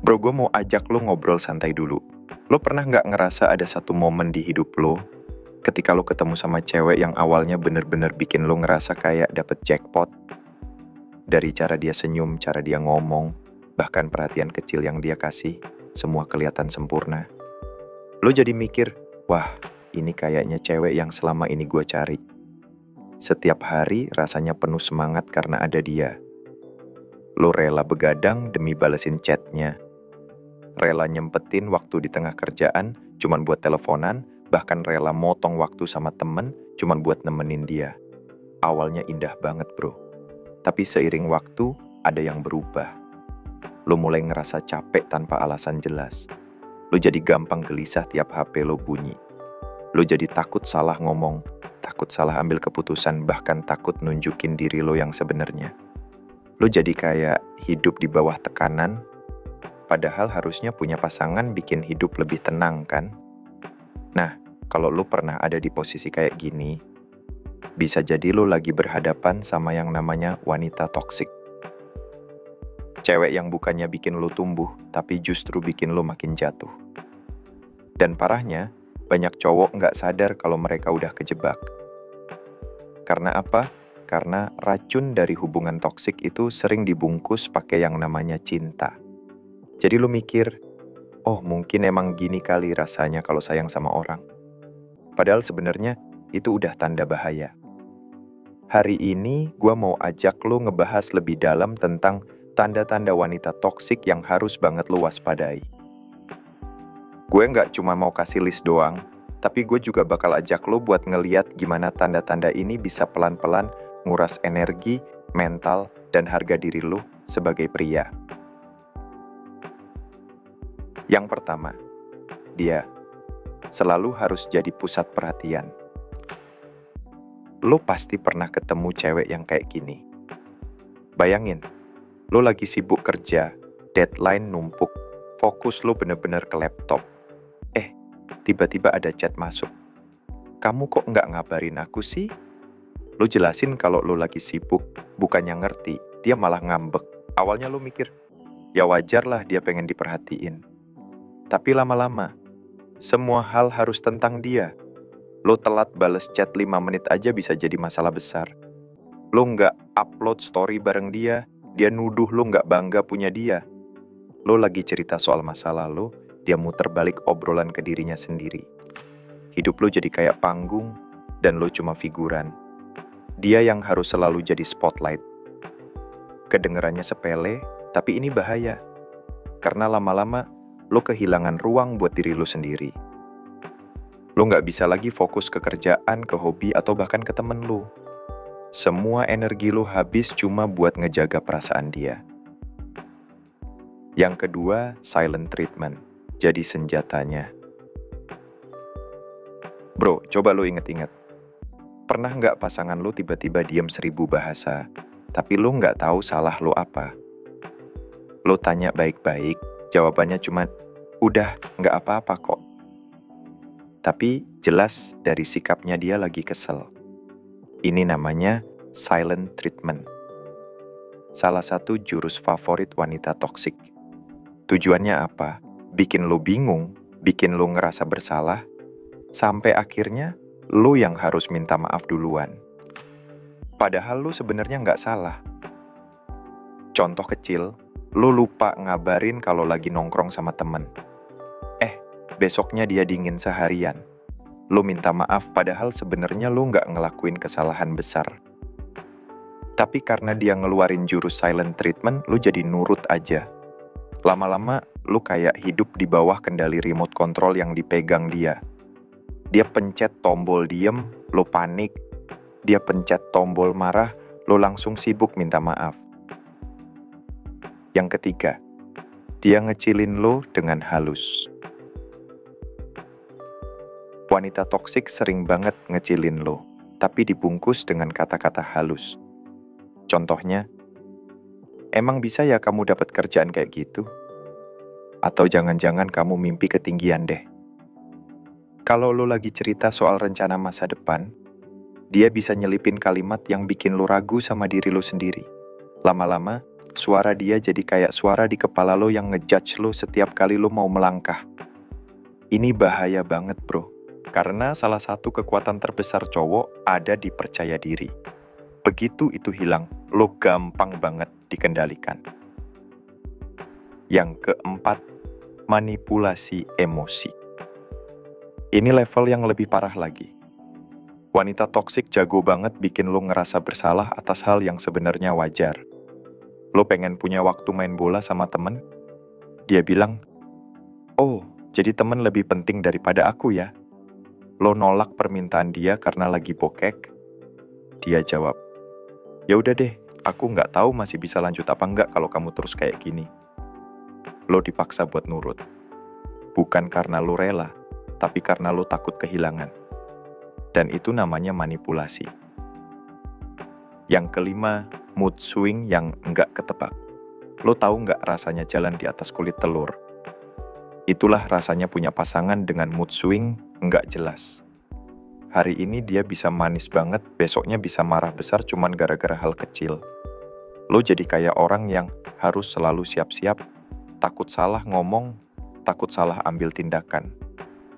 Bro, gue mau ajak lo ngobrol santai dulu. Lo pernah nggak ngerasa ada satu momen di hidup lo, ketika lo ketemu sama cewek yang awalnya bener-bener bikin lo ngerasa kayak dapet jackpot? Dari cara dia senyum, cara dia ngomong, bahkan perhatian kecil yang dia kasih, semua kelihatan sempurna. Lo jadi mikir, wah, ini kayaknya cewek yang selama ini gue cari. Setiap hari rasanya penuh semangat karena ada dia. Lo rela begadang demi balesin chatnya. Rela nyempetin waktu di tengah kerjaan cuman buat teleponan, bahkan rela motong waktu sama temen cuman buat nemenin dia. Awalnya indah banget bro, tapi seiring waktu ada yang berubah. Lo mulai ngerasa capek tanpa alasan jelas. Lo jadi gampang gelisah tiap HP lo bunyi. Lo jadi takut salah ngomong, takut salah ambil keputusan, bahkan takut nunjukin diri lo yang sebenarnya. Lo jadi kayak hidup di bawah tekanan, padahal harusnya punya pasangan bikin hidup lebih tenang kan? Nah, kalau lo pernah ada di posisi kayak gini, bisa jadi lo lagi berhadapan sama yang namanya wanita toksik. Cewek yang bukannya bikin lo tumbuh, tapi justru bikin lo makin jatuh. Dan parahnya, banyak cowok nggak sadar kalau mereka udah kejebak. Karena apa? Karena racun dari hubungan toksik itu sering dibungkus pakai yang namanya cinta. Jadi lo mikir, oh mungkin emang gini kali rasanya kalau sayang sama orang. Padahal sebenarnya itu udah tanda bahaya. Hari ini gue mau ajak lo ngebahas lebih dalam tentang tanda-tanda wanita toksik yang harus banget lo waspadai. Gue nggak cuma mau kasih list doang, tapi gue juga bakal ajak lo buat ngeliat gimana tanda-tanda ini bisa pelan-pelan nguras energi, mental, dan harga diri lo sebagai pria. Yang pertama, dia selalu harus jadi pusat perhatian. Lo pasti pernah ketemu cewek yang kayak gini. Bayangin, lo lagi sibuk kerja, deadline numpuk, fokus lo bener-bener ke laptop. Tiba-tiba ada chat masuk. Kamu kok nggak ngabarin aku sih? Lo jelasin kalau lo lagi sibuk, bukannya ngerti, dia malah ngambek. Awalnya lo mikir, ya wajar lah dia pengen diperhatiin. Tapi lama-lama, semua hal harus tentang dia. Lo telat bales chat 5 menit aja bisa jadi masalah besar. Lo nggak upload story bareng dia, dia nuduh lo nggak bangga punya dia. Lo lagi cerita soal masa lalu, dia muter balik obrolan ke dirinya sendiri. Hidup lo jadi kayak panggung, dan lo cuma figuran. Dia yang harus selalu jadi spotlight. Kedengerannya sepele, tapi ini bahaya. Karena lama-lama, lo kehilangan ruang buat diri lo sendiri. Lo nggak bisa lagi fokus ke kerjaan, ke hobi, atau bahkan ke temen lo. Semua energi lo habis cuma buat ngejaga perasaan dia. Yang kedua, silent treatment. Jadi senjatanya. Bro, coba lo inget-inget. Pernah nggak pasangan lo tiba-tiba diem 1000 bahasa, tapi lo nggak tahu salah lo apa? Lo tanya baik-baik, jawabannya cuma, udah, nggak apa-apa kok. Tapi jelas dari sikapnya dia lagi kesel. Ini namanya silent treatment. Salah satu jurus favorit wanita toksik. Tujuannya apa? Bikin lo bingung, bikin lo ngerasa bersalah, sampai akhirnya lo yang harus minta maaf duluan. Padahal lo sebenarnya nggak salah. Contoh kecil, lo lupa ngabarin kalau lagi nongkrong sama temen. Besoknya dia dingin seharian. Lo minta maaf padahal sebenarnya lo nggak ngelakuin kesalahan besar. Tapi karena dia ngeluarin jurus silent treatment, lo jadi nurut aja. Lama-lama, lo kayak hidup di bawah kendali remote control yang dipegang dia. Dia pencet tombol diem, lo panik. Dia pencet tombol marah, lo langsung sibuk minta maaf. Yang ketiga, dia ngecilin lo dengan halus. Wanita toksik sering banget ngecilin lo, tapi dibungkus dengan kata-kata halus. Contohnya, emang bisa ya kamu dapat kerjaan kayak gitu? Atau jangan-jangan kamu mimpi ketinggian deh. Kalau lo lagi cerita soal rencana masa depan, dia bisa nyelipin kalimat yang bikin lo ragu sama diri lo sendiri. Lama-lama, Suara dia jadi kayak suara di kepala lo yang ngejudge lo setiap kali lo mau melangkah. Ini bahaya banget bro, karena salah satu kekuatan terbesar cowok ada di percaya diri. Begitu itu hilang, lo gampang banget dikendalikan. Yang keempat, manipulasi emosi. Ini level yang lebih parah lagi. Wanita toksik jago banget bikin lo ngerasa bersalah atas hal yang sebenarnya wajar. Lo pengen punya waktu main bola sama temen? Dia bilang, "Oh, jadi temen lebih penting daripada aku ya?" Lo nolak permintaan dia karena lagi bokek? Dia jawab, "Ya udah deh, aku nggak tahu masih bisa lanjut apa nggak kalau kamu terus kayak gini." Lo dipaksa buat nurut. Bukan karena lo rela, tapi karena lo takut kehilangan. Dan itu namanya manipulasi. Yang kelima, mood swing yang nggak ketebak. Lo tahu nggak rasanya jalan di atas kulit telur? Itulah rasanya punya pasangan dengan mood swing nggak jelas. Hari ini dia bisa manis banget, besoknya bisa marah besar cuman gara-gara hal kecil. Lo jadi kayak orang yang harus selalu siap-siap, takut salah ngomong, takut salah ambil tindakan.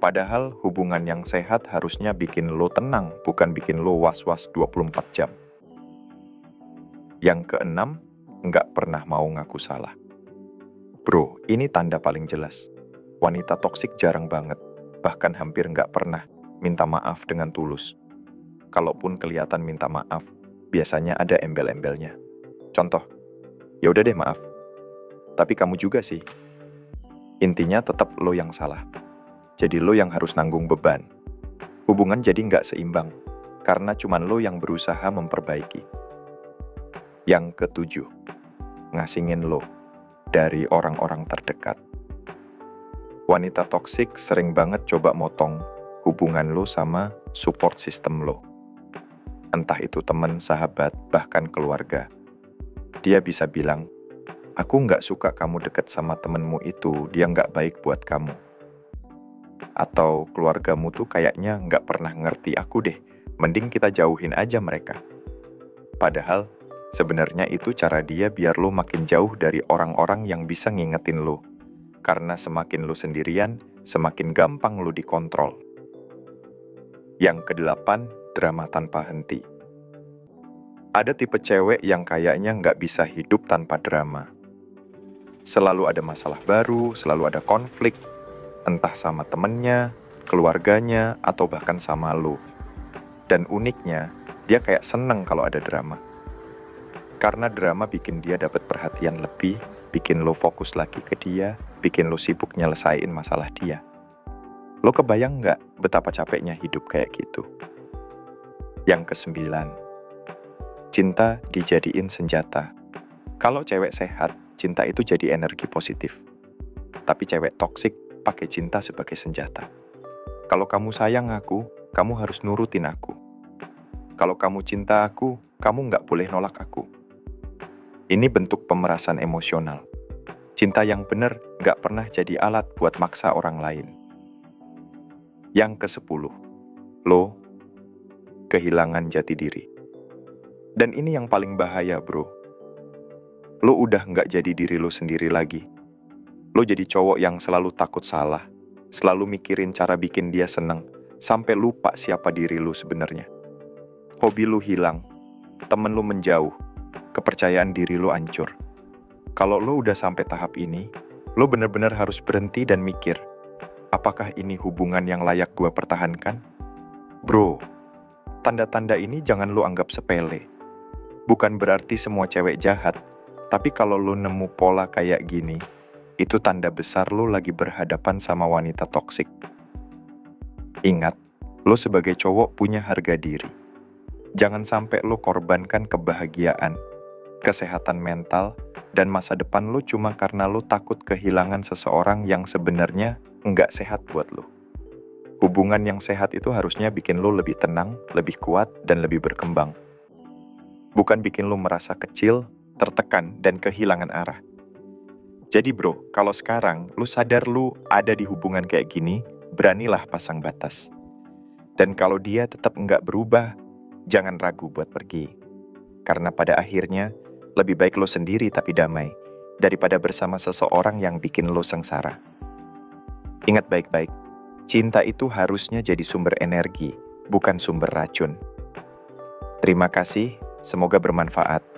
Padahal hubungan yang sehat harusnya bikin lo tenang, bukan bikin lo was-was 24 jam. Yang keenam, nggak pernah mau ngaku salah. Bro, ini tanda paling jelas. Wanita toksik jarang banget, bahkan hampir nggak pernah minta maaf dengan tulus. Kalaupun kelihatan minta maaf, biasanya ada embel-embelnya. Contoh, "Ya udah deh maaf, tapi kamu juga sih." Intinya tetap lo yang salah. Jadi lo yang harus nanggung beban. Hubungan jadi nggak seimbang, karena cuman lo yang berusaha memperbaiki. Yang ketujuh, ngasingin lo dari orang-orang terdekat. Wanita toksik sering banget coba motong hubungan lo sama support system lo. Entah itu teman, sahabat, bahkan keluarga. Dia bisa bilang, "Aku nggak suka kamu deket sama temenmu itu, dia nggak baik buat kamu." Atau keluargamu tuh kayaknya nggak pernah ngerti aku deh, mending kita jauhin aja mereka. Padahal, sebenarnya itu cara dia biar lo makin jauh dari orang-orang yang bisa ngingetin lo. Karena semakin lo sendirian, semakin gampang lo dikontrol. Yang kedelapan, drama tanpa henti. Ada tipe cewek yang kayaknya nggak bisa hidup tanpa drama. Selalu ada masalah baru, selalu ada konflik, entah sama temennya, keluarganya, atau bahkan sama lo. Dan uniknya, dia kayak seneng kalau ada drama. Karena drama bikin dia dapat perhatian lebih, bikin lo fokus lagi ke dia, bikin lo sibuk nyelesain masalah dia. Lo kebayang nggak betapa capeknya hidup kayak gitu? Yang kesembilan, cinta dijadiin senjata. Kalau cewek sehat, cinta itu jadi energi positif. Tapi cewek toksik pakai cinta sebagai senjata. Kalau kamu sayang aku, kamu harus nurutin aku. Kalau kamu cinta aku, kamu nggak boleh nolak aku. Ini bentuk pemerasan emosional. Cinta yang benar nggak pernah jadi alat buat maksa orang lain. Yang ke-10, lo kehilangan jati diri. Dan ini yang paling bahaya bro. Lo udah nggak jadi diri lo sendiri lagi. Lo jadi cowok yang selalu takut salah, selalu mikirin cara bikin dia seneng, sampai lupa siapa diri lo sebenarnya. Hobi lo hilang, temen lo menjauh, kepercayaan diri lo hancur. Kalau lo udah sampai tahap ini, lo bener-bener harus berhenti dan mikir, apakah ini hubungan yang layak gua pertahankan? Bro, tanda-tanda ini jangan lo anggap sepele. Bukan berarti semua cewek jahat, tapi kalau lo nemu pola kayak gini, itu tanda besar lo lagi berhadapan sama wanita toksik. Ingat, lo sebagai cowok punya harga diri. Jangan sampai lo korbankan kebahagiaan, kesehatan mental, dan masa depan lo cuma karena lo takut kehilangan seseorang yang sebenarnya nggak sehat buat lo. Hubungan yang sehat itu harusnya bikin lo lebih tenang, lebih kuat, dan lebih berkembang. Bukan bikin lo merasa kecil, tertekan, dan kehilangan arah. Jadi bro, kalau sekarang lo sadar lo ada di hubungan kayak gini, beranilah pasang batas. Dan kalau dia tetap nggak berubah, jangan ragu buat pergi. Karena pada akhirnya, Lebih baik lo sendiri tapi damai, daripada bersama seseorang yang bikin lo sengsara. Ingat baik-baik, cinta itu harusnya jadi sumber energi, bukan sumber racun. Terima kasih, semoga bermanfaat.